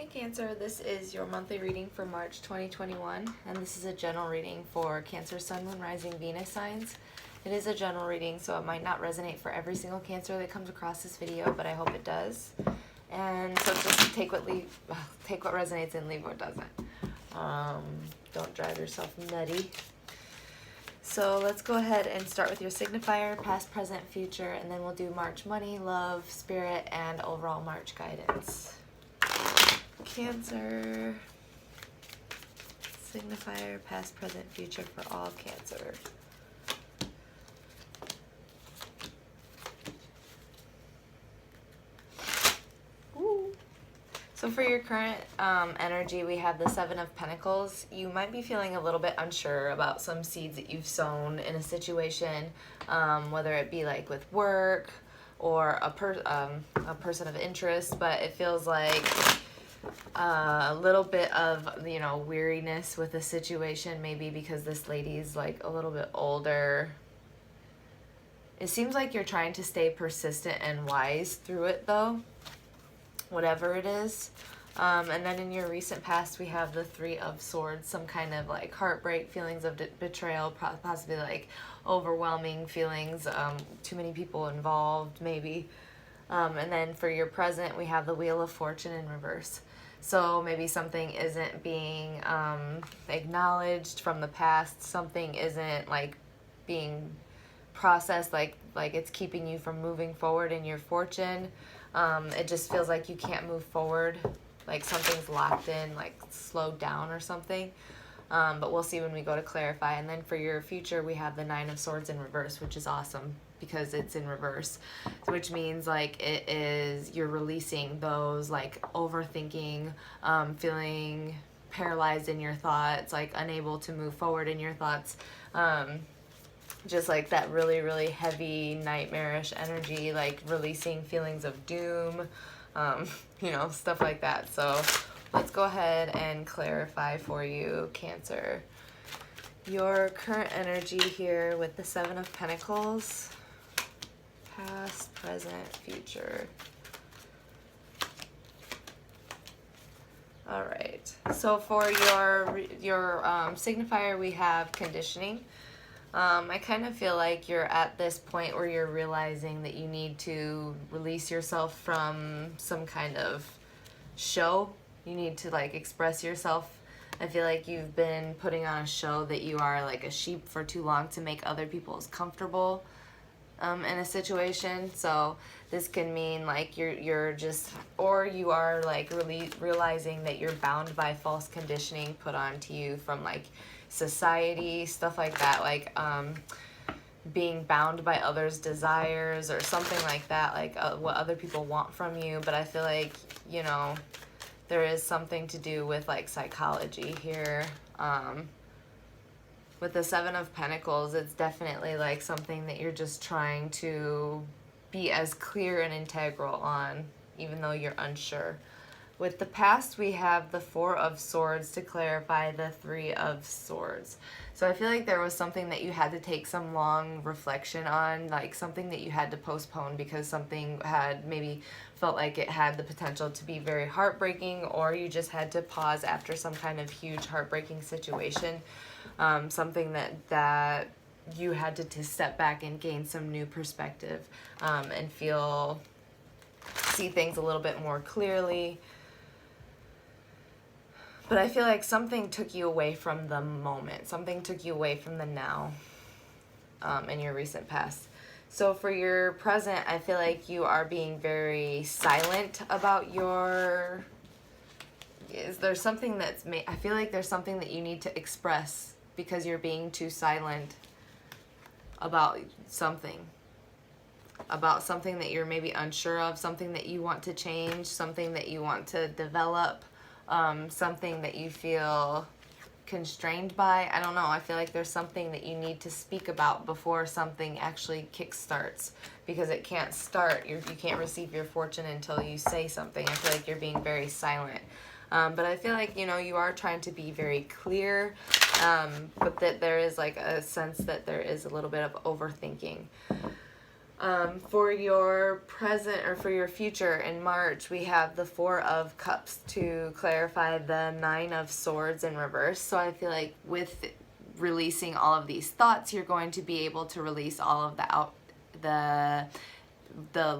Hey Cancer, this is your monthly reading for March 2021, and this is a general reading for Cancer, Sun, Moon, Rising, Venus signs. It is a general reading, so it might not resonate for every single Cancer that comes across this video, but I hope it does. And so just take what resonates and leave what doesn't. Don't drive yourself nutty. So let's go ahead and start with your signifier, past, present, future, and then we'll do March money, love, spirit, and overall March guidance. Cancer, signifier, past, present, future for all Cancer. Ooh. So for your current energy, we have the Seven of Pentacles. You might be feeling a little bit unsure about some seeds that you've sown in a situation, whether it be like with work or a person of interest, but it feels like a little bit of, you know, weariness with the situation, maybe because this lady's like a little bit older. It seems like you're trying to stay persistent and wise through it though, whatever it is. And then in your recent past, we have the Three of Swords, some kind of like heartbreak, feelings of betrayal, possibly like overwhelming feelings, too many people involved maybe. And then for your present, we have the Wheel of Fortune in reverse. So maybe something isn't being acknowledged from the past. Something isn't like being processed, like it's keeping you from moving forward in your fortune. It just feels like you can't move forward, like something's locked in, like slowed down or something. But we'll see when we go to clarify. And then for your future, we have the Nine of Swords in reverse, which is awesome because it's in reverse, which means like it is, you're releasing those like overthinking, feeling paralyzed in your thoughts, like unable to move forward in your thoughts, just like that really, really heavy nightmarish energy, like releasing feelings of doom, you know, stuff like that. So let's go ahead and clarify for you, Cancer. Your current energy here with the Seven of Pentacles, past, present, future. All right. So for your signifier, we have conditioning. I kind of feel like you're at this point where you're realizing that you need to release yourself from some kind of show. You need to like express yourself. I feel like you've been putting on a show that you are like a sheep for too long to make other people comfortable in a situation. So this can mean like you're just, or you are like really realizing that you're bound by false conditioning put onto you from like society, stuff like that, like being bound by others' desires or something like that, like what other people want from you. But I feel like, you know, there is something to do with like psychology here. With the Seven of Pentacles, it's definitely like something that you're just trying to be as clear and integral on, even though you're unsure. With the past, we have the Four of Swords to clarify the Three of Swords. So I feel like there was something that you had to take some long reflection on, like something that you had to postpone because something had maybe felt like it had the potential to be very heartbreaking, or you just had to pause after some kind of huge heartbreaking situation. Something that you had to step back and gain some new perspective, and see things a little bit more clearly. But I feel like something took you away from the moment. Something took you away from the now in your recent past. So for your present, I feel like you are being very silent about your... Is there something that's... I feel like there's something that you need to express because you're being too silent about something. About something that you're maybe unsure of, something that you want to change, something that you want to develop. Something that you feel constrained by. I don't know. I feel like there's something that you need to speak about before something actually kickstarts, because it can't start. You can't receive your fortune until you say something. I feel like you're being very silent. But I feel like, you know, you are trying to be very clear, but that there is like a sense that there is a little bit of overthinking. For your present or for your future in March, we have the Four of Cups to clarify the Nine of Swords in reverse. So I feel like with releasing all of these thoughts, you're going to be able to release all of the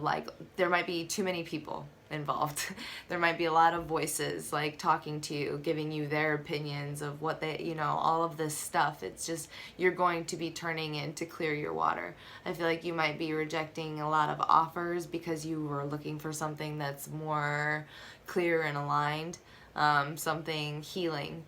like, there might be too many people involved. There might be a lot of voices like talking to you, giving you their opinions of what they, you know, all of this stuff. It's just, you're going to be turning in to clear your water. I feel like you might be rejecting a lot of offers because you were looking for something that's more clear and aligned, something healing,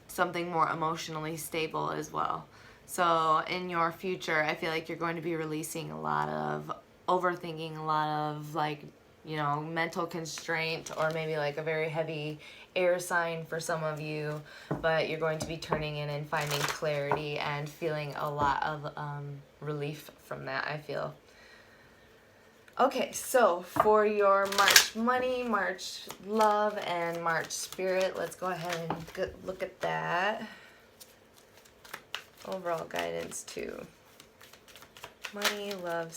something more emotionally stable as well. So in your future, I feel like you're going to be releasing a lot of overthinking, a lot of like, you know, mental constraint, or maybe like a very heavy air sign for some of you, but you're going to be turning in and finding clarity and feeling a lot of relief from that, I feel. Okay, so for your March money, March love, and March spirit, let's go ahead and look at that. Overall guidance to money, love,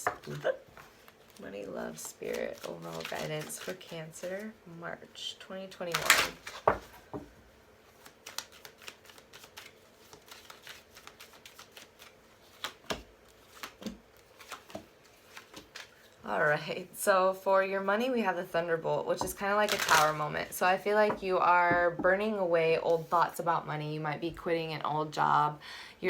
spirit, overall guidance for Cancer, March 2021. All right, so for your money, we have the Thunderbolt, which is kind of like a tower moment. So I feel like you are burning away old thoughts about money. You might be quitting an old job.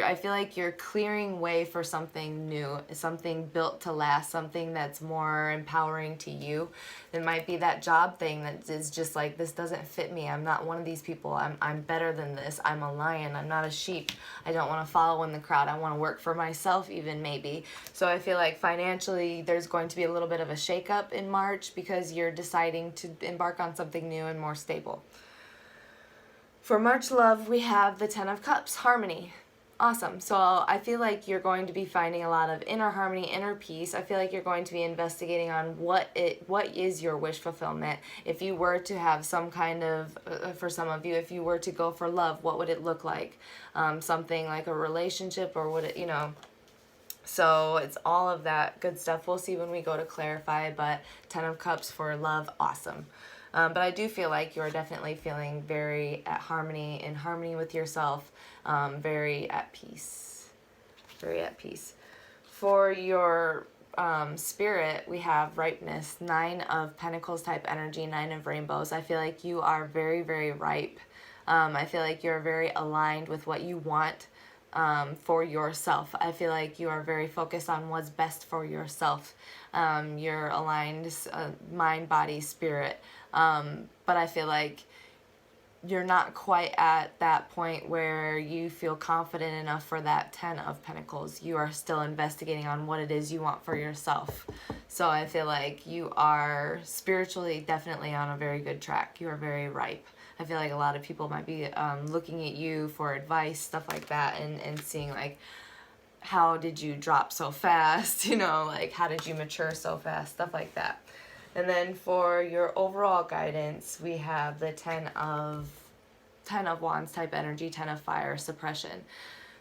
I feel like you're clearing way for something new, something built to last, something that's more empowering to you. It might be that job thing that is just like, this doesn't fit me. I'm not one of these people. I'm better than this. I'm a lion. I'm not a sheep. I don't want to follow in the crowd. I want to work for myself even, maybe. So I feel like financially there's going to be a little bit of a shakeup in March because you're deciding to embark on something new and more stable. For March love, we have the Ten of Cups, harmony. Awesome. So I feel like you're going to be finding a lot of inner harmony, inner peace. I feel like you're going to be investigating on what is your wish fulfillment. If you were to have some kind of, for some of you, if you were to go for love, what would it look like? Something like a relationship, or would it, you know? So it's all of that good stuff. We'll see when we go to clarify, but Ten of Cups for love, awesome. But I do feel like you're definitely feeling very in harmony with yourself, very at peace, very at peace. For your spirit, we have ripeness, Nine of Pentacles type energy, Nine of Rainbows. I feel like you are very, very ripe. I feel like you're very aligned with what you want for yourself. I feel like you are very focused on what's best for yourself. You're aligned mind, body, spirit. But I feel like you're not quite at that point where you feel confident enough for that Ten of Pentacles. You are still investigating on what it is you want for yourself. So I feel like you are spiritually definitely on a very good track. You are very ripe. I feel like a lot of people might be looking at you for advice, stuff like that, and seeing like, how did you drop so fast? You know, like, how did you mature so fast? Stuff like that. And then for your overall guidance, we have the Ten of Wands type energy, Ten of Fire, suppression.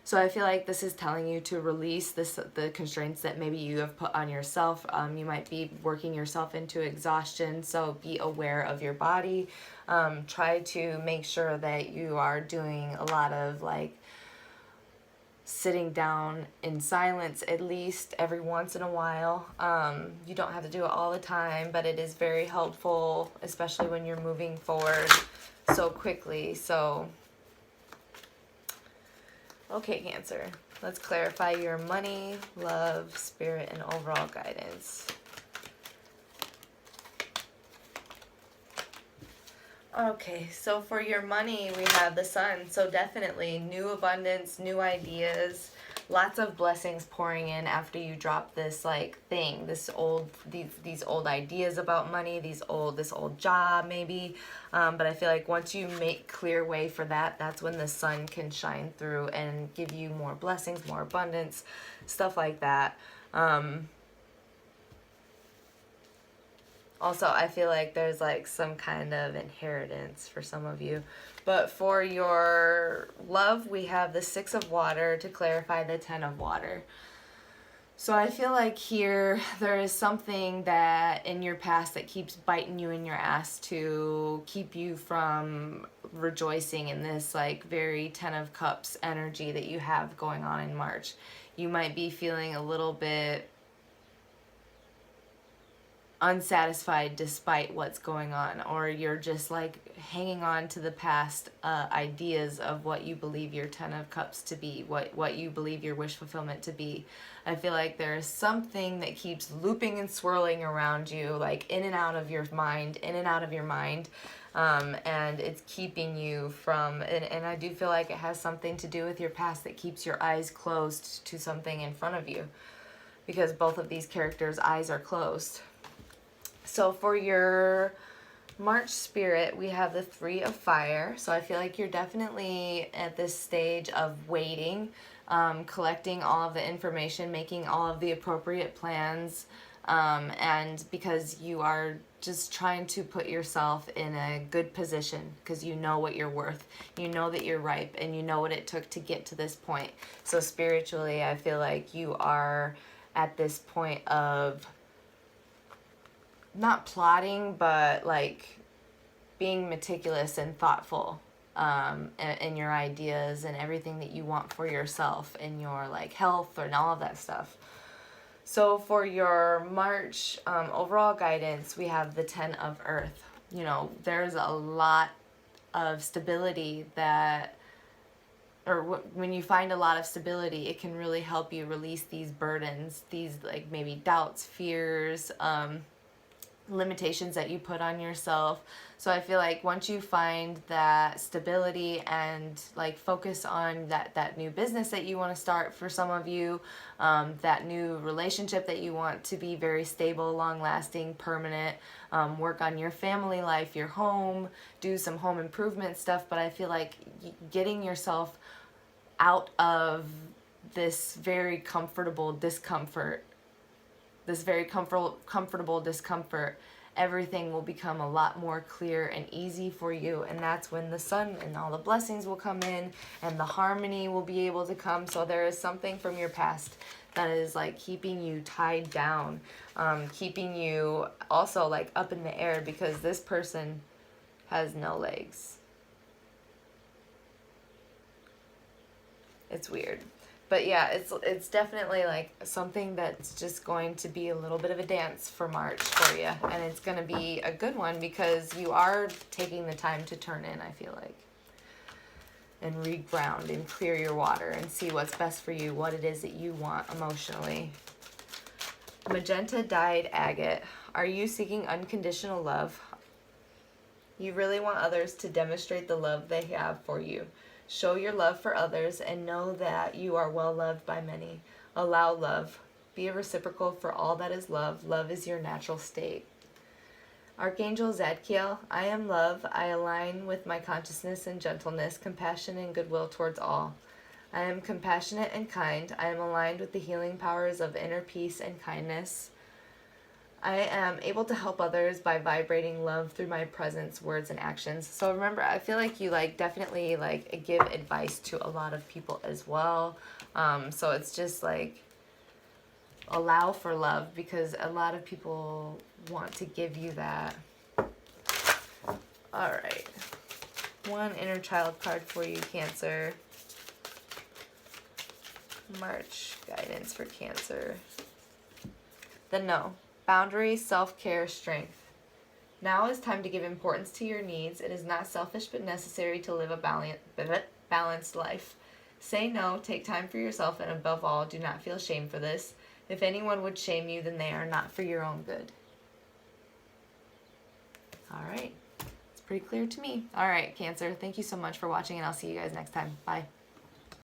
So I feel like this is telling you to release the constraints that maybe you have put on yourself. You might be working yourself into exhaustion, so be aware of your body. Try to make sure that you are doing a lot of like sitting down in silence at least every once in a while. You don't have to do it all the time, but it is very helpful, especially when you're moving forward so quickly. So, okay, Cancer, let's clarify your money, love, spirit, and overall guidance. Okay, so for your money, we have the Sun. So definitely new abundance, new ideas, lots of blessings pouring in after you drop this like thing, these old ideas about money, this old job maybe. But I feel like once you make clear way for that, that's when the Sun can shine through and give you more blessings, more abundance, stuff like that. Also, I feel like there's like some kind of inheritance for some of you. But for your love, we have the Six of Water to clarify the Ten of Water. So I feel like here there is something that in your past that keeps biting you in your ass to keep you from rejoicing in this like very Ten of Cups energy that you have going on in March. You might be feeling a little bit unsatisfied despite what's going on, or you're just like hanging on to the past ideas of what you believe your Ten of Cups to be, what you believe your wish fulfillment to be. I feel like there is something that keeps looping and swirling around you, like in and out of your mind, in and out of your mind, and it's keeping you from, and I do feel like it has something to do with your past that keeps your eyes closed to something in front of you, because both of these characters' eyes are closed. So for your March spirit, we have the Three of Fire. So I feel like you're definitely at this stage of waiting, collecting all of the information, making all of the appropriate plans, and because you are just trying to put yourself in a good position because you know what you're worth. You know that you're ripe, and you know what it took to get to this point. So spiritually, I feel like you are at this point of not plotting, but like being meticulous and thoughtful in your ideas and everything that you want for yourself and your like health and all of that stuff. So for your March overall guidance, we have the Ten of Earth. You know, there's a lot of stability that, or when you find a lot of stability, it can really help you release these burdens, these like maybe doubts, fears, limitations that you put on yourself. So I feel like once you find that stability and like focus on that new business that you want to start for some of you, that new relationship that you want to be very stable, long lasting, permanent, work on your family life, your home, do some home improvement stuff. But I feel like getting yourself out of this very comfortable discomfort, everything will become a lot more clear and easy for you. And that's when the sun and all the blessings will come in and the harmony will be able to come. So there is something from your past that is like keeping you tied down, keeping you also like up in the air, because this person has no legs. It's weird. But yeah, it's definitely like something that's just going to be a little bit of a dance for March for you. And it's going to be a good one because you are taking the time to turn in, I feel like. And reground and clear your water and see what's best for you, what it is that you want emotionally. Magenta dyed agate. Are you seeking unconditional love? You really want others to demonstrate the love they have for you. Show your love for others and know that you are well loved by many. Allow love. Be a reciprocal for all that is love. Love is your natural state. Archangel Zadkiel, I am love. I align with my consciousness and gentleness, compassion and goodwill towards all. I am compassionate and kind. I am aligned with the healing powers of inner peace and kindness. I am able to help others by vibrating love through my presence, words, and actions. So remember, I feel like you like definitely like give advice to a lot of people as well. So it's just like allow for love, because a lot of people want to give you that. All right. One inner child card for you, Cancer. March guidance for Cancer. The No. Boundaries, self-care, strength. Now is time to give importance to your needs. It is not selfish but necessary to live a balanced life. Say no, take time for yourself, and above all, do not feel shame for this. If anyone would shame you, then they are not for your own good. All right. It's pretty clear to me. All right, Cancer. Thank you so much for watching, and I'll see you guys next time. Bye.